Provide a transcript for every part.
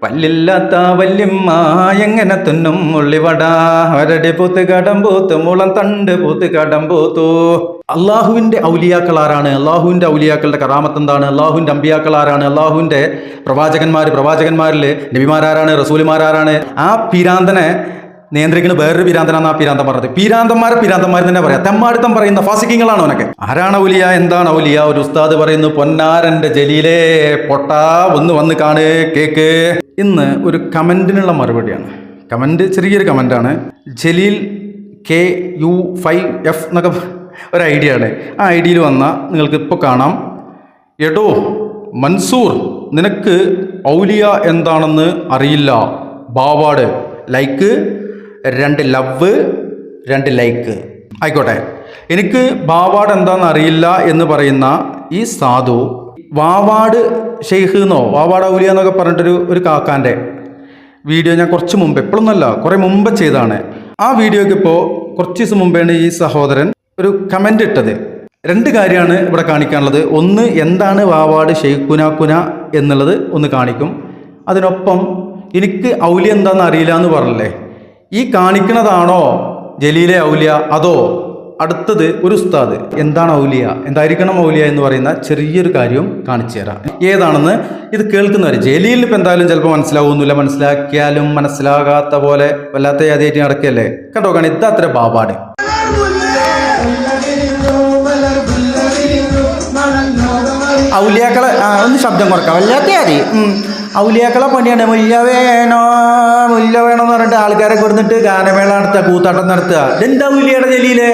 പല്ലില്ലാത്ത വല്യമ്മ എങ്ങനെ തിന്നും ഉള്ളിവട ഒരടി പൂത്ത് കടമ്പൂത്ത് മുളം തണ്ട് പൂത്ത് കടമ്പൂത്തു. അള്ളാഹുവിന്റെ ഔലിയാക്കൾ ആരാണ്? അള്ളാഹുവിന്റെ ഔലിയാക്കളുടെ കറാമത്ത് എന്താണ്? അള്ളാഹുവിന്റെ അമ്പിയാക്കൾ ആരാണ്? അള്ളാഹുവിന്റെ പ്രവാചകന്മാരിൽ നബിമാരാരാണ്? റസൂലുമാരാരാണ്? ആ പീരാന്തനെ നിയന്ത്രിക്കുന്ന വേറൊരു പീരാന്തനാണ് ആ പീരാന്തം പറഞ്ഞത്. പീരാന്തന്മാർ തന്നെ പറയാം. തെമ്മാടിത്തം പറയുന്ന ഫാസിക്കിങ്ങളാണ് അവനൊക്കെ. ആരാണ് ഔലിയ? എന്താണ് ഔലിയ? ഒരു ഉസ്താദ് പറയുന്നു, പൊന്നാരന്റെ ജലീലേ പൊട്ടാ ഒന്ന് വന്ന് കാണ് കേക്ക്. ഇന്ന് ഒരു കമന്റിനുള്ള മറുപടിയാണ്. കമന്റ് ചെറിയൊരു കമന്റാണ്. ജലീൽ KU5F എന്നൊക്കെ ഒരു ഐഡിയ ആണ്. ആ ഐഡിയയിൽ വന്നാൽ നിങ്ങൾക്ക് ഇപ്പോൾ കാണാം. എടോ മൻസൂർ, നിനക്ക് ഔലിയ എന്താണെന്ന് അറിയില്ല. ബാവാട് ലൈക്ക് 2 ലവ് 2 ലൈക്ക്. ആയിക്കോട്ടെ, എനിക്ക് ബാവാട് എന്താണെന്ന് അറിയില്ല എന്ന് പറയുന്ന ഈ സാധു വാവാട് ഷെയ്ഖ് എന്നോ വാവാട് ഔലിയ എന്നൊക്കെ പറഞ്ഞിട്ടൊരു കാക്കാൻ്റെ വീഡിയോ ഞാൻ കുറച്ച് മുമ്പ്, എപ്പോഴൊന്നല്ല കുറേ മുമ്പ് ചെയ്തതാണ്. ആ വീഡിയോക്ക് ഇപ്പോൾ കുറച്ച് ദിവസം മുമ്പാണ് ഈ സഹോദരൻ ഒരു കമൻ്റ് ഇട്ടത്. 2 കാര്യമാണ് ഇവിടെ കാണിക്കാനുള്ളത്. ഒന്ന്, എന്താണ് വാവാട് ഷെയ്ഖുനാക്കുന എന്നുള്ളത് ഒന്ന് കാണിക്കും. അതിനൊപ്പം എനിക്ക് ഔലിയ എന്താണെന്ന് അറിയില്ല എന്ന് പറഞ്ഞല്ലേ, ഈ കാണിക്കുന്നതാണോ ജലീലെ ഔലിയ, അതോ അടുത്തത് ഒരു ഉസ്താദ് എന്താണ് ഔലിയ, എന്തായിരിക്കണം ഔലിയ എന്ന് പറയുന്ന ചെറിയൊരു കാര്യം കാണിച്ചു തരാം. ഏതാണെന്ന് ഇത് കേൾക്കുന്നവർ, ജലീലിന് ഇപ്പം എന്തായാലും ചിലപ്പോൾ മനസ്സിലാവുന്നില്ല, മനസ്സിലാക്കിയാലും മനസ്സിലാകാത്ത പോലെ വല്ലാത്ത യാതിയായിട്ട് നടക്കുകയല്ലേ. കണ്ടോ കാണി, ഇതത്ര ബാബാട്. ഔലിയാക്കളെ ഒന്ന് ശബ്ദം കുറക്കാം, വല്ലാത്ത യാതി. ഔലിയാക്കളെ പണിയാണ്. മുല്ല വേണോ എന്ന് പറഞ്ഞിട്ട് ആൾക്കാരെ കൊടുത്തിട്ട് ഗാനമേള നടത്തുക, കൂത്താട്ടം നടത്തുക. ഇതെന്താ ഔലിയുടെ ജലീലെ?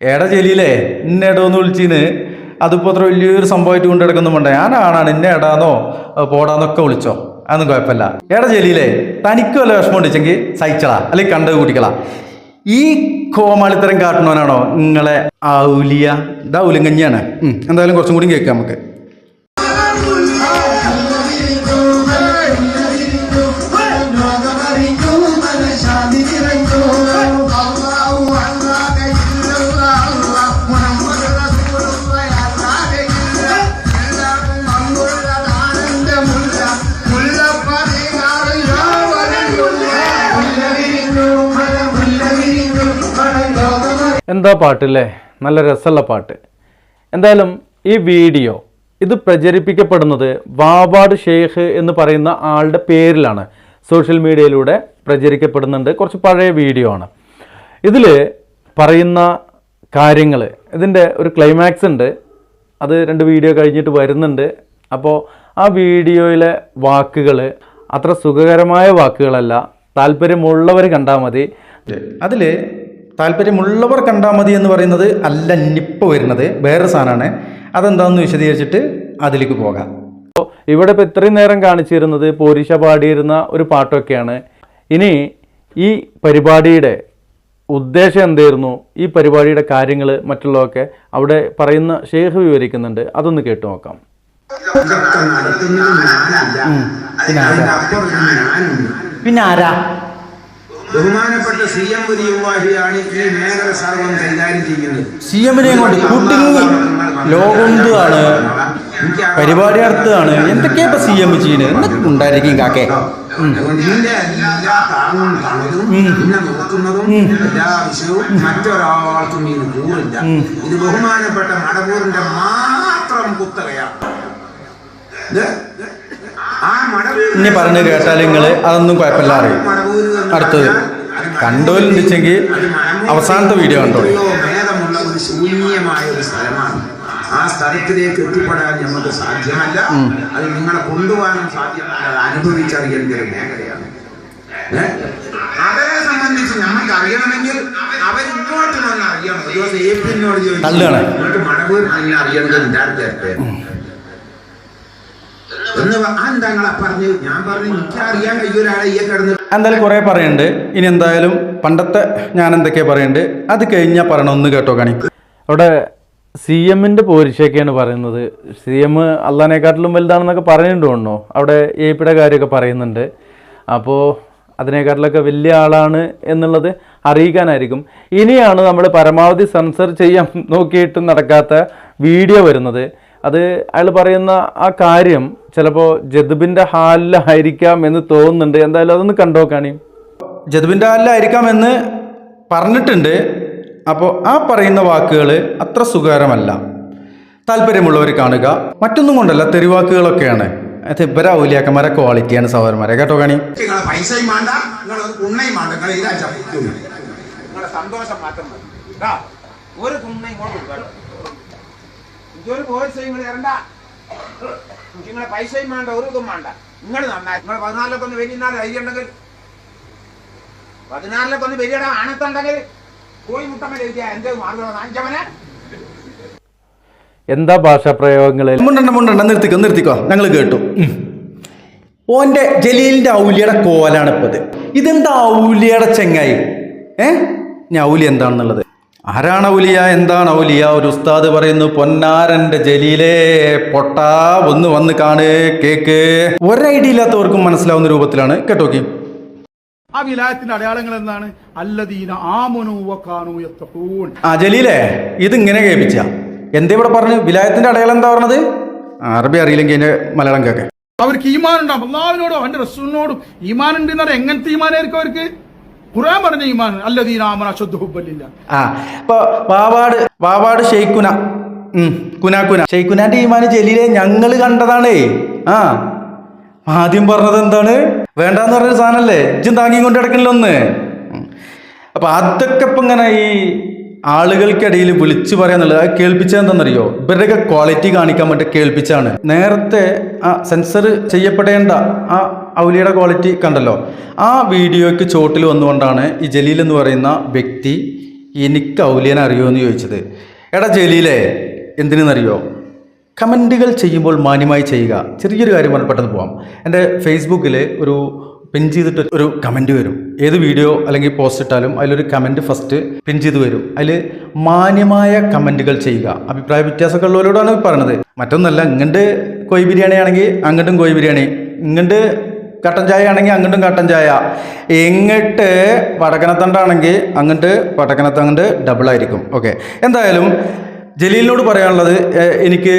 ഏടാ ജലീലേ, ഇന്നേടോ ഒന്ന് വിളിച്ചിന്ന് അതിപ്പോൾ അത്ര വലിയൊരു സംഭവമായിട്ട് കൊണ്ട് കിടക്കുന്നുമുണ്ട്. ഞാനാണ് എന്നെ എടാന്നോ പോടാന്നൊക്കെ വിളിച്ചോ, അതൊന്നും കുഴപ്പമില്ല. ഏടാ ജലീലേ, തനിക്ക് വല്ല വിഷമം ഉണ്ടിച്ചെങ്കിൽ സഹിച്ചളാ, അല്ലെങ്കിൽ കണ്ടത് കൂട്ടിക്കളാ. ഈ കോമാളിത്തരം കാട്ടണവനാണോ നിങ്ങളെ ഔലിയ? ഇതാ ഔലിങ്കഞ്ഞാണ്. എന്തായാലും കുറച്ചും കൂടി കേൾക്കാം നമുക്ക്. എന്താ പാട്ടല്ലേ, നല്ല രസമുള്ള പാട്ട്. എന്തായാലും ഈ വീഡിയോ ഇത് പ്രചരിപ്പിക്കപ്പെടുന്നത് വാവാട് ഷെയ്ഖ് എന്ന് പറയുന്ന ആളുടെ പേരിലാണ്. സോഷ്യൽ മീഡിയയിലൂടെ പ്രചരിക്കപ്പെടുന്നുണ്ട്. കുറച്ച് പഴയ വീഡിയോ ആണ്. ഇതിൽ പറയുന്ന കാര്യങ്ങൾ, ഇതിൻ്റെ ഒരു ക്ലൈമാക്സ് ഉണ്ട്. അത് 2 വീഡിയോ കഴിഞ്ഞിട്ട് വരുന്നുണ്ട്. അപ്പോൾ ആ വീഡിയോയിലെ വാക്കുകൾ അത്ര സുഖകരമായ വാക്കുകളല്ല. താല്പര്യമുള്ളവർ കണ്ടാൽ മതി. അതിൽ താല്പര്യമുള്ളവർ കണ്ടാൽ മതി എന്ന് പറയുന്നത് അല്ല, ഇപ്പോൾ വരുന്നത് വേറെ സാധനമാണ്. അതെന്താണെന്ന് വിശദീകരിച്ചിട്ട് അതിലേക്ക് പോകാം. അപ്പോൾ ഇവിടെ ഇപ്പോൾ ഇത്രയും നേരം കാണിച്ചിരുന്നത് പോരിശ പാടിയിരുന്ന ഒരു പാട്ടൊക്കെയാണ്. ഇനി ഈ പരിപാടിയുടെ ഉദ്ദേശം എന്തായിരുന്നു, ഈ പരിപാടിയുടെ കാര്യങ്ങൾ മറ്റുള്ളതൊക്കെ അവിടെ പറയുന്ന ഷെയ്ഖ് വിവരിക്കുന്നുണ്ട്. അതൊന്ന് കേട്ടു നോക്കാം. പിന്നെ ആരാ? ബഹുമാനപ്പെട്ട CM വലിയുള്ളാഹിയാണ് ഈ മേഖല സർവം കൈകാര്യം ചെയ്യുന്നത്. CM-നെ കൊണ്ട് കൂട്ടിങ്ങി ലോകമാണ്, പരിപാടി നടത്തുകയാണ്. എന്തൊക്കെയാ ഇപ്പൊ CM ചെയ്യുന്നത്? എന്തൊക്കെ ഉണ്ടായിരിക്കും കാക്കേ? ഇതിന്റെ എല്ലാ താങ്ങും തണലും പിന്നെ നോക്കുന്നതും എല്ലാ വിഷയവും മറ്റൊരാൾക്കും ഇത് കൂറില്ല. ഇത് ബഹുമാനപ്പെട്ട മടവൂരിന്റെ മാത്രം കുത്തകയാണ്. ഇനി പറഞ്ഞു കേട്ടാൽ നിങ്ങൾ അതൊന്നും കുഴപ്പമില്ല അറിയും. അടുത്തത് കണ്ടോലുണ്ടെങ്കിൽ അവസാനത്തെ വീഡിയോ കണ്ടോളൂ. ഭേദമുള്ള ഒരു ശൂന്യമായ ഒരു സ്ഥലമാണ്. ആ സ്ഥലത്തിലേക്ക് എത്തിപ്പെടാൻ നമുക്ക് സാധ്യമല്ല. അത് നിങ്ങളെ കൊണ്ടുപോകാനും സാധ്യമല്ല. അത് അനുഭവിച്ചറിയേണ്ട ഒരു മേഖലയാണ്. അവരെ സംബന്ധിച്ച് നമുക്ക് അറിയണമെങ്കിൽ അവരിങ്ങോട്ട് വന്ന് അറിയണം. ഒരു ദിവസം ഏപ്രിലിനോട് ചോദിച്ചു മടവൂർ തന്നെ അറിയേണ്ടത് ഉണ്ടാകട്ടെ എന്തായാലും കുറെ പറയുന്നുണ്ട്. ഇനി എന്തായാലും പണ്ടത്തെ ഞാൻ എന്തൊക്കെയാ പറയുന്നുണ്ട് അത് കഴിഞ്ഞാൽ പറയണം. ഒന്ന് കേട്ടോ കാണി. അവിടെ CMന്റെ പോരിശയൊക്കെയാണ് പറയുന്നത്. CM അള്ളാഹിനെക്കാട്ടിലും വലുതാണെന്നൊക്കെ പറയുന്നുണ്ടോ? അവിടെ AP കാര്യമൊക്കെ പറയുന്നുണ്ട്. അപ്പോൾ അതിനേക്കാട്ടിലൊക്കെ വലിയ ആളാണ് എന്നുള്ളത് അറിയിക്കാനായിരിക്കും. ഇനിയാണ് നമ്മൾ പരമാവധി സെൻസർ ചെയ്യാൻ നോക്കിയിട്ട് നടക്കാത്ത വീഡിയോ വരുന്നത്. അത് അയാൾ പറയുന്ന ആ കാര്യം ചിലപ്പോൾ ജദ്ബിൻ്റെ ഹാലിലായിരിക്കാം എന്ന് തോന്നുന്നുണ്ട്. എന്തായാലും അതൊന്ന് കണ്ടോക്കാണി. ജദ്ബിൻ്റെ ഹാലിലായിരിക്കാമെന്ന് പറഞ്ഞിട്ടുണ്ട്. അപ്പോൾ ആ പറയുന്ന വാക്കുകൾ അത്ര സുഖകരമല്ല. താല്പര്യമുള്ളവർ കാണുക. മറ്റൊന്നും കൊണ്ടല്ല, തെരുവാക്കുകളൊക്കെയാണ്. അത് ഇവരെ ഔലിയാക്കന്മാരെ ക്വാളിറ്റിയാണ് സഹോദരന്മാരെ. കേട്ടോ കാണി. നിങ്ങളെ പൈസയും വേണ്ട, നിങ്ങൾ ഉണ്ണയും വേണ്ട, നിങ്ങൾ ഇതാച്ചാ നിങ്ങളെ സന്തോഷം മാത്രം മതി. ഒരു തുണ്ണയും കൊണ്ട് ഇതൊരു പോയിസയും നിങ്ങൾ ഇറണ്ട. നിങ്ങളെ പൈസയും വേണ്ട, ഒരു ഇതും വേണ്ട. നിങ്ങൾ നന്നായി. നിങ്ങൾ 14 ഒന്ന് വരിന്നാല് ധൈര്യം ഉണ്ടെങ്കിൽ 14 ഒന്ന് വരികയുടെ ആണത്തുണ്ടെങ്കിൽ പോയി മുട്ടമ്മ എഴുതിയ എന്റെ മാർഗം അഞ്ചവനെ. എന്താ ഭാഷാ പ്രയോഗങ്ങൾ? മുണ്ടണ്ട നിർത്തിക്കോ ഞങ്ങൾ കേട്ടു. ഓന്റെ ജലീലിന്റെ ഔലിയുടെ കോലാണ് ഇപ്പത്. ഇതെന്താ ഔലിയുടെ ചെങ്ങായി? ഞാൻ ഔലി എന്താണെന്നുള്ളത്, ആരാണ് ഔലിയ, എന്താണ് ഔലിയ? ഒരു ഉസ്താദ് പറയുന്നു, പൊന്നാരന്റെ ജലീലേ പൊട്ടാ ഒന്ന് വന്ന് കാണ് കേക്ക്. ഒരൈഡിയ ഇല്ലാത്തവർക്കും മനസ്സിലാവുന്ന രൂപത്തിലാണ് കേട്ടോക്കി. ആ വിലായത്തിന്റെ അടയാളങ്ങൾ എന്താണ്? അല്ലദീന ആമനൂ വകാനൂ യത്തഖൂൻ. ജലീലേ ഇതിങ്ങനെ കേൾപ്പിച്ച എന്താ ഇവിടെ പറഞ്ഞു? വിലായത്തിന്റെ അടയാളം എന്താ പറഞ്ഞത്? അറബി അറിയില്ലെങ്കിൽ അതിന്റെ മലയാളം കേൾക്കെ. അവർക്ക് ഈമാൻ ഉണ്ടാവും, അള്ളാഹുവിനോടും അവന്റെ റസൂലിനോടും ഈമാൻ ഉണ്ട് എന്നാൽ എങ്ങനത്തെ ഈമാനായിരിക്കും അവർക്ക്? ഖുർആൻ പറഞ്ഞ ഈമാൻ അല്ലദീന ആമന അശദ്ദു ഹുബ്ബലില്ല. ഇപ്പൊ വാവാട് ഷെയ്ഖുന ഷെയ്ഖുനാന്റെ ഈമാൻ ജലീലെ ഞങ്ങൾ കണ്ടതാണേ. ആദ്യം പറഞ്ഞത് എന്താണ്? വേണ്ടാന്ന് പറഞ്ഞൊരു സാധനല്ലേ, ഇജ്ജും താങ്ങി കൊണ്ട് കിടക്കണില്ല ഒന്ന്. അപ്പൊ അതൊക്കെ ഇപ്പൊ ഇങ്ങനെ ഈ ആളുകൾക്കിടയിൽ വിളിച്ചു പറയാന്നുള്ളത് അത് കേൾപ്പിച്ചത് എന്താണെന്നറിയോ? ഇവരുടെയൊക്കെ ക്വാളിറ്റി കാണിക്കാൻ വേണ്ടി കേൾപ്പിച്ചാണ്. നേരത്തെ ആ സെൻസർ ചെയ്യപ്പെടേണ്ട ആ ഔലിയുടെ ക്വാളിറ്റി കണ്ടല്ലോ, ആ വീഡിയോയ്ക്ക് ചോട്ടിൽ വന്നുകൊണ്ടാണ് ഈ ജലീൽ എന്ന് പറയുന്ന വ്യക്തി എനിക്ക് ഔലിയനെ അറിയുമോ എന്ന് ചോദിച്ചത്. എടാ ജലീലേ, എന്തിനെന്നറിയോ? കമൻറ്റുകൾ ചെയ്യുമ്പോൾ മാന്യമായി ചെയ്യുക. ചെറിയൊരു കാര്യം പറഞ്ഞ് പെട്ടെന്ന് പോകാം. എൻ്റെ ഫേസ്ബുക്കിൽ ഒരു പിൻ ചെയ്തിട്ട് ഒരു കമൻറ്റ് വരും. ഏത് വീഡിയോ അല്ലെങ്കിൽ പോസ്റ്റ് ഇട്ടാലും അതിലൊരു കമൻറ്റ് ഫസ്റ്റ് പിൻ ചെയ്ത് വരും. അതിൽ മാന്യമായ കമൻറ്റുകൾ ചെയ്യുക. അഭിപ്രായ വ്യത്യാസമൊക്കെ ഉള്ളവരോടാണ് പറയുന്നത്. മറ്റൊന്നല്ല, ഇങ്ങോട്ട് കോഴി ബിരിയാണി ആണെങ്കിൽ അങ്ങോട്ടും കോഴി ബിരിയാണി, ഇങ്ങോട്ട് കട്ടൻ ചായ ആണെങ്കിൽ അങ്ങോട്ടും കട്ടൻ ചായ, എങ്ങോട്ട് വടക്കനത്തണ്ടാണെങ്കിൽ അങ്ങോട്ട് വടക്കനത്തങ്ങോട്ട് ഡബിളായിരിക്കും. ഓക്കെ, എന്തായാലും ജലീലിനോട് പറയാനുള്ളത്, എനിക്ക്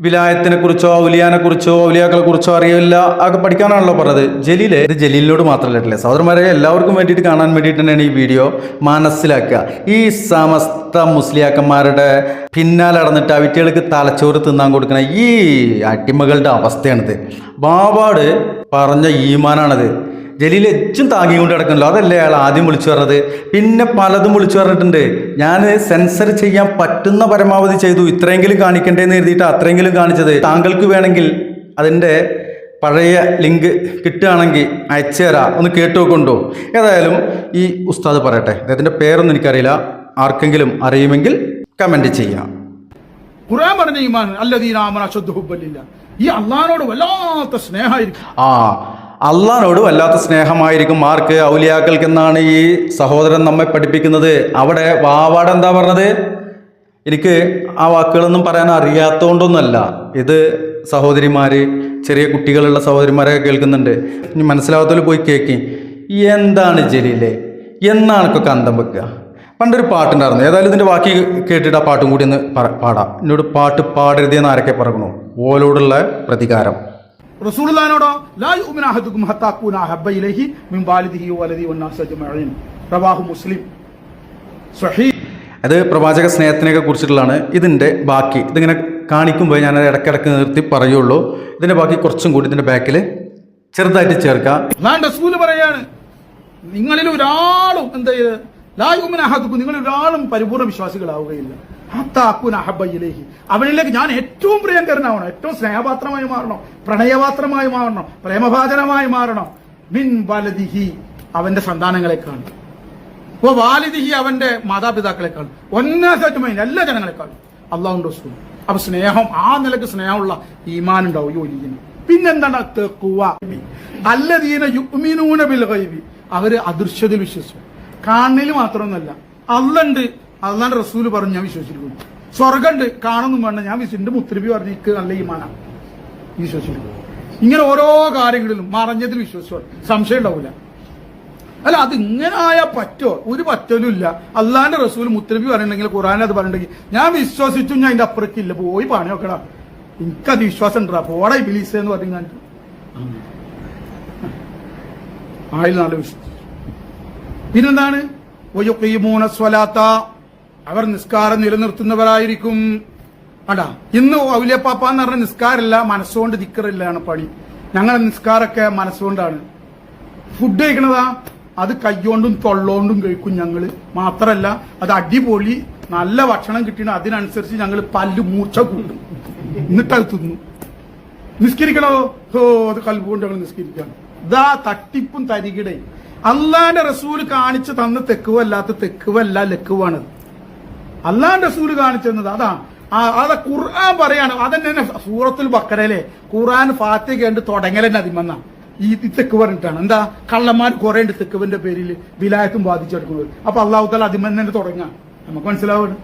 വിലായത്തിനെ കുറിച്ചോ ഔലിയാനെ കുറിച്ചോ ഔലിയാക്കളെ കുറിച്ചോ അറിയില്ല, അതൊക്കെ പഠിക്കാനാണല്ലോ പറഞ്ഞത്. ജലീലെ ഇത് ജലീലിനോട് മാത്രമല്ല സഹോദരന്മാരെ എല്ലാവർക്കും വേണ്ടിയിട്ട് കാണാൻ വേണ്ടിയിട്ട് തന്നെയാണ് ഈ വീഡിയോ. മനസ്സിലാക്കുക, ഈ സമസ്ത മുസ്ലിയാക്കന്മാരുടെ പിന്നാലെ നടന്നിട്ട് അവറ്റകൾക്ക് തലച്ചോറ് തിന്നാൻ കൊടുക്കുന്ന ഈ അടിമകളുടെ അവസ്ഥയാണിത്. ബാബാട് പറഞ്ഞ ഈമാനാണത്. ജലീൽ എച്ചും താങ്ങി കൊണ്ട് കിടക്കണല്ലോ, അതല്ലേ അയാൾ ആദ്യം വിളിച്ചു പറഞ്ഞത്. പിന്നെ പലതും വിളിച്ചു പറഞ്ഞിട്ടുണ്ട്. ഞാൻ സെൻസർ ചെയ്യാൻ പറ്റുന്ന പരമാവധി ചെയ്തു, ഇത്രയെങ്കിലും കാണിക്കണ്ടേന്ന് എഴുതിയിട്ട് അത്രയെങ്കിലും കാണിച്ചത്. താങ്കൾക്ക് വേണമെങ്കിൽ അതിൻ്റെ പഴയ ലിങ്ക് കിട്ടുകയാണെങ്കിൽ അയച്ചു തരാം, ഒന്ന് കേട്ടു നോക്കൊണ്ടോ. ഏതായാലും ഈ ഉസ്താദ് പറയട്ടെ, അദ്ദേഹത്തിൻ്റെ പേരൊന്നും എനിക്കറിയില്ല, ആർക്കെങ്കിലും അറിയുമെങ്കിൽ കമൻറ്റ് ചെയ്യാം. ഖുർആൻ പറഞ്ഞ ഈമാൻ അല്ലദീന ആമന അശദ്ദു ഹുബ്ബലില്ല. ഈ അള്ളാഹിനോട് വല്ലാത്ത സ്നേഹമായിരിക്കും. അള്ളാഹിനോട് വല്ലാത്ത സ്നേഹമായിരിക്കും ആർക്ക്? ഔലിയാക്കൾക്ക് എന്നാണ് ഈ സഹോദരൻ നമ്മെ പഠിപ്പിക്കുന്നത്. അവിടെ വാവാട് എന്താ പറഞ്ഞത്? എനിക്ക് ആ വാക്കുകളൊന്നും പറയാൻ അറിയാത്തതുകൊണ്ടൊന്നുമല്ല. ഇത് സഹോദരിമാർ, ചെറിയ കുട്ടികളുള്ള സഹോദരിമാരൊക്കെ കേൾക്കുന്നുണ്ട്. ഇനി മനസ്സിലാവാത്തവർ പോയി കേൾക്കി. എന്താണ് ജലീലെ, എന്നാണൊക്കെ അന്തം വെക്കുക? പണ്ടൊരു പാട്ടുണ്ടായിരുന്നു. ഏതായാലും ഇതിൻ്റെ ബാക്കി കേട്ടിട്ട് ആ പാട്ടും കൂടി ഒന്ന് പാടാം. എന്നോട് പാട്ട് പാടരുതെന്ന് ആരൊക്കെ പറഞ്ഞു? ഓലോടുള്ള പ്രതികാരം. റസൂലുള്ളാഹിനോടോ ലാ യുഅ്മിനു അഹദുക്കും ഹത്താ അകൂന അഹബ്ബ ഇലൈഹി മിൻ വാലിദിഹി വലദിഹി വന്നാസി അജ്മഈൻ. റവാഹു മുസ്ലിം. സ്വഹീഹ്. അത് പ്രവാചക സ്നേഹത്തിനെയൊക്കെ കുറിച്ചിട്ടുള്ളതാണ്. ഇതിൻ്റെ ബാക്കി ഇതിങ്ങനെ കാണിക്കുമ്പോൾ ഞാൻ ഇടയ്ക്കിടയ്ക്ക് നിർത്തി പറയുള്ളൂ. ഇതിൻ്റെ ബാക്കി കുറച്ചും കൂടി ഇതിൻ്റെ ബാക്കിൽ ചെറുതായിട്ട് ചേർക്കാം. റസൂൽ പറയാണ്, നിങ്ങളിൽ ഒരാളും എന്താ ലാ യുഅ്മിനു അഹദുക്കും, നിങ്ങളിൽ ഒരാളും പരിപൂർണ്ണ വിശ്വാസികളാവുകയില്ല ഹത്താ അകൂന അഹബ്ബ ഇലൈഹി, അവനിലേക്ക് ഞാൻ ഏറ്റവും പ്രിയങ്കരനാവണം, ഏറ്റവും സ്നേഹപാത്രമായി മാറണം, പ്രണയപാത്രമായി മാറണം, പ്രേമഭാജനമായി മാറണം. മിൻ വലദിഹി, അവന്റെ സന്താനങ്ങളെക്കാൾ, വാലിദിഹി, അവന്റെ മാതാപിതാക്കളെക്കാൾ, ഒന്നാസജ്മൈൻ, എല്ലാ ജനങ്ങളെക്കാളും, അല്ലാഹുവിന്റെ റസൂൽ. അപ്പൊ സ്നേഹം, ആ നിലക്ക് സ്നേഹമുള്ള ഈമാൻ ഉണ്ടാവും ഈ ഒലിയിന്. പിന്നെന്താണ് തഖ്വ? അല്ലദീന യുഅ്മിനൂന ബിൽ ഗൈബി, അവര് അദൃശ്യതയിൽ വിശ്വസിച്ചു. കാണലിൽ മാത്രമൊന്നുമല്ല, അള്ളണ്ട്, അള്ളാന്റെ റസൂല് പറഞ്ഞു ഞാൻ വിശ്വസിച്ചിരിക്കുന്നു. സ്വർഗമുണ്ട് കാണുന്നു വേണ്ട. ഞാൻ എന്റെ മുത്തരബി പറഞ്ഞ എനിക്ക് നല്ല ഈമാനാണ്, വിശ്വസിച്ചു. ഇങ്ങനെ ഓരോ കാര്യങ്ങളിലും മറഞ്ഞതിൽ വിശ്വസിച്ചു, സംശയം ഉണ്ടാവില്ല. അല്ല, അത് ഇങ്ങനെ ആയാൽ പറ്റോ? ഒരു പറ്റലും ഇല്ല. അള്ളാന്റെ റസൂൽ മുത്തനബി പറയണ്ടെങ്കിൽ ഖുർആൻ അത് പറഞ്ഞിട്ടുണ്ടെങ്കിൽ ഞാൻ വിശ്വസിച്ചു, ഞാൻ അതിന്റെ അപ്പുറക്കില്ല, പോയി പണി നോക്കടാ, എനിക്കത് വിശ്വാസം ഉണ്ടാ, പോടാ ഇബ്ലീസ് എന്ന് പറഞ്ഞു. ഞാൻ ആയിൽ നല്ല വിശ്വസിച്ചു. പിന്നെന്താണ്? അവർ നിസ്കാരം നിലനിർത്തുന്നവരായിരിക്കും. അടാ, ഇന്ന് ഔലിയപ്പാപ്പ എന്ന് പറഞ്ഞ നിസ്കാരമല്ല, മനസ്സുകൊണ്ട് ദിക്റില്ലാണ് പണി. ഞങ്ങളുടെ നിസ്കാരമൊക്കെ മനസ്സുകൊണ്ടാണ്. ഫുഡ് കഴിക്കണതാ, അത് കൈകൊണ്ടും തൊള്ളോണ്ടും കഴിക്കും ഞങ്ങള്. മാത്രല്ല അത് അടിപൊളി നല്ല ഭക്ഷണം കിട്ടണ അതിനനുസരിച്ച് ഞങ്ങൾ പല്ല് മൂർച്ച കൂട്ടും, എന്നിട്ടത് തിന്നു. നിസ്കരിക്കണോ? അത് കൽബുകൊണ്ട് ഞങ്ങൾ നിസ്കരിക്കണം. ഇതാ തട്ടിപ്പും തരികിടയും. അള്ളാന്റെ റസൂല് കാണിച്ചു തന്ന തെക്കുവല്ലാത്ത തെക്കുവല്ല, ലക്കുവാണത്. അള്ളാന്റെ റസൂല് കാണിച്ചു തന്നത് അതാണ്. അത് ഖുർആൻ പറയാണ്. അതന്നെ സൂറത്തുൽ ബഖറയിലെ ഖുർആൻ ഫാത്തിഹ കേട്ട് തുടങ്ങലെന്നെ അതിമെന്നാ ഈ തെക്ക് പറഞ്ഞിട്ടാണ്. എന്താ? കള്ളന്മാർ കുറെ ഉണ്ട് തെക്കുവിന്റെ പേരിൽ വിലായത്തും ബാധിച്ചെടുക്കുന്നത്. അപ്പൊ അള്ളാഹു താല അതിമെന്ന് തന്നെ തുടങ്ങാം. നമുക്ക് മനസ്സിലാവുന്നു.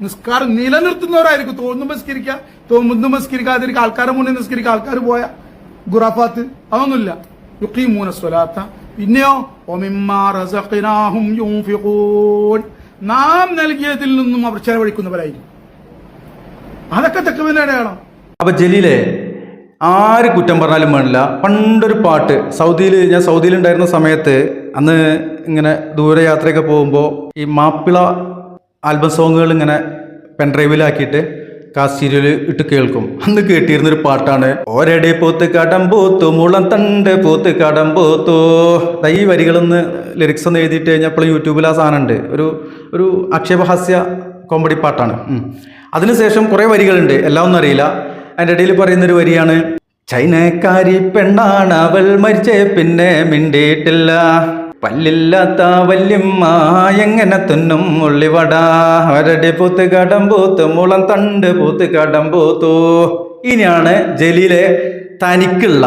നിസ്കാരം നിലനിർത്തുന്നവരായിരിക്കും. തോന്നുമ്പോ നിസ്കരിക്കുക, തോന്നുമ്പോ നിസ്കരിക്കാതിരിക്കുക, ആൾക്കാരുടെ മുന്നിൽ നിസ്കരിക്കുക, ആൾക്കാർ പോയ ഖുറാഫാത്ത് അതൊന്നുമില്ല. യുഖീമൂന സ്വലാത്ത. പിന്നെയോ നാം നൽകിയതിൽ നിന്നും അവർ ചെലവഴിക്കുന്നവരായിരിക്കും. അതൊക്കെ തെക്കുവിന്റെ അടയാളം. അപ്പൊ ജലീലെ ആര് കുറ്റം പറഞ്ഞാലും വേണില്ല. പണ്ടൊരു പാട്ട് ഞാൻ സൗദിയിലുണ്ടായിരുന്ന സമയത്ത് അന്ന് ഇങ്ങനെ ദൂരയാത്രയൊക്കെ പോകുമ്പോൾ ഈ മാപ്പിള ആൽബം സോങ്ങുകൾ ഇങ്ങനെ പെൻഡ്രൈവിലാക്കിയിട്ട് കാസ്റ്റീരിയൽ ഇട്ട് കേൾക്കും. അന്ന് കേട്ടിരുന്നൊരു പാട്ടാണ് ഒരടി പോത്ത് കടം പോത്തു മുളം തണ്ട് പോത്ത് കടം പോത്തു. ഈ വരികളൊന്ന് ലിറിക്സ് ഒന്ന് എഴുതിയിട്ട് കഴിഞ്ഞപ്പോൾ യൂട്യൂബിൽ ആ സാധനം ഉണ്ട്. ഒരു ആക്ഷേപഹാസ്യ കോമഡി പാട്ടാണ്. അതിനുശേഷം കുറേ വരികളുണ്ട്, എല്ലാം ഒന്നും അറിയില്ല. അതിൻ്റെ ഇടയിൽ പറയുന്നൊരു വരിയാണ്, ചൈനക്കാരി പെണ്ണാണ് അവൾ മരിച്ചേ പിന്നെ മിണ്ടിയിട്ടില്ല, പല്ലില്ലാത്ത വല്യമ്മ എങ്ങനെ തിന്നും ഉള്ളിവട, ഒരടി പൂത്ത് കടം പൂത്ത് മുളം തണ്ട് പൂത്ത് കടം പൂത്തു. ഇനിയാണ് ജലീലെ തനിക്കുള്ള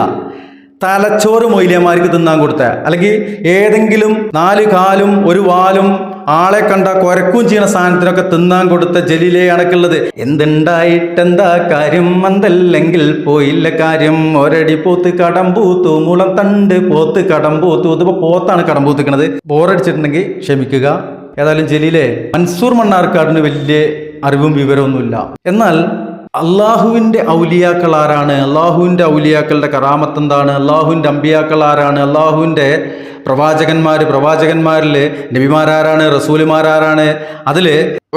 തലച്ചോറ് മൊയ്ലിയന്മാർക്ക് തിന്നാൻ കൊടുത്ത, അല്ലെങ്കിൽ ഏതെങ്കിലും 4 കാലും 1 വാലും ആളെ കണ്ട കുരക്കും ചെയ്യുന്ന സാധനത്തിനൊക്കെ തിന്നാൻ കൊടുത്ത ജലീലെ അണക്കുള്ളത്. എന്തുണ്ടായിട്ടെന്താ കാര്യം, മന്ദല്ലെങ്കിൽ പോയില്ല കാര്യം, ഒരടി പോത്ത് കടം പൂത്തു മുളം തണ്ട് പോത്ത് കടം പൂത്തു. ഇതിപ്പോ പോത്താണ് കടം പൂത്തിക്കണത്. ബോറടിച്ചിട്ടുണ്ടെങ്കിൽ ക്ഷമിക്കുക. ഏതായാലും ജലീലെ മൻസൂർ മണ്ണാർക്കാടിന് വലിയ അറിവും വിവരമൊന്നുമില്ല. എന്നാൽ അള്ളാഹുവിൻ്റെ ഔലിയാക്കൾ ആരാണ്, അള്ളാഹുവിൻ്റെ ഔലിയാക്കളുടെ കറാമത്ത് എന്താണ്, അള്ളാഹുവിൻ്റെ അമ്പിയാക്കൾ ആരാണ്, അള്ളാഹുവിൻ്റെ പ്രവാചകന്മാരിൽ നബിമാരാരാണ്, റസൂലുമാരാരാണ്, അതിൽ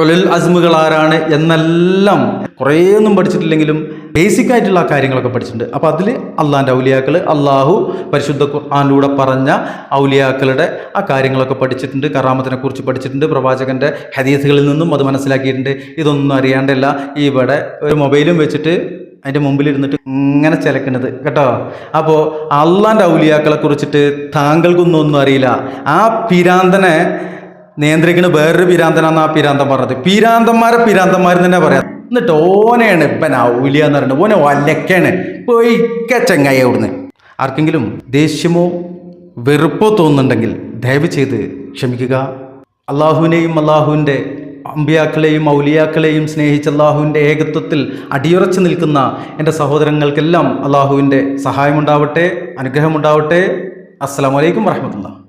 ഉലുൽ അസ്മുകൾ ആരാണ് എന്നെല്ലാം കുറേയൊന്നും പഠിച്ചിട്ടില്ലെങ്കിലും ബേസിക് ആയിട്ടുള്ള കാര്യങ്ങളൊക്കെ പഠിച്ചിട്ടുണ്ട്. അപ്പോൾ അതിൽ അള്ളാഹിൻ്റെ ഔലിയാക്കൾ, അള്ളാഹു പരിശുദ്ധ ഖുർആനിലൂടെ പറഞ്ഞ ഔലിയാക്കളുടെ ആ കാര്യങ്ങളൊക്കെ പഠിച്ചിട്ടുണ്ട്, കറാമത്തിനെ കുറിച്ച് പഠിച്ചിട്ടുണ്ട്, പ്രവാചകൻ്റെ ഹദീസുകളിൽ നിന്നും അത് മനസ്സിലാക്കിയിട്ടുണ്ട്. ഇതൊന്നും അറിയാണ്ടല്ല ഇവിടെ ഒരു മൊബൈലും വെച്ചിട്ട് അതിൻ്റെ മുമ്പിലിരുന്നിട്ട് ഇങ്ങനെ ചിലക്കണത് കേട്ടോ. അപ്പോൾ അള്ളാൻ്റെ ഔലിയാക്കളെ കുറിച്ചിട്ട് താങ്കൾക്കൊന്നും അറിയില്ല. ആ പിരാന്തനെ നിയന്ത്രിക്കുന്ന വേറൊരു പിരാന്തനാന്ന് ആ പിരാന്തൻ പറഞ്ഞത്. പിരാന്തന്മാർ തന്നെ പറയാം. എന്നിട്ട് ഓനെയാണ് ഇപ്പൻ ഔലിയ എന്ന് പറയുന്നത്. ഓനെ വല്ലക്കാണ് പോയിക്ക ചങ്ങായി അവിടുന്ന്. ആർക്കെങ്കിലും ദേഷ്യമോ വെറുപ്പോ തോന്നുന്നുണ്ടെങ്കിൽ ദയവ് ചെയ്ത് ക്ഷമിക്കുക. അള്ളാഹുവിനെയും അള്ളാഹുവിൻ്റെ അമ്പിയാക്കളെയും ഔലിയാക്കളെയും സ്നേഹിച്ച അള്ളാഹുവിൻ്റെ ഏകത്വത്തിൽ അടിയുറച്ചു നിൽക്കുന്ന എൻ്റെ സഹോദരങ്ങൾക്കെല്ലാം അള്ളാഹുവിൻ്റെ സഹായമുണ്ടാവട്ടെ, അനുഗ്രഹമുണ്ടാവട്ടെ. അസ്സലാമു അലൈക്കും വറഹ്മത്തുള്ളാഹി.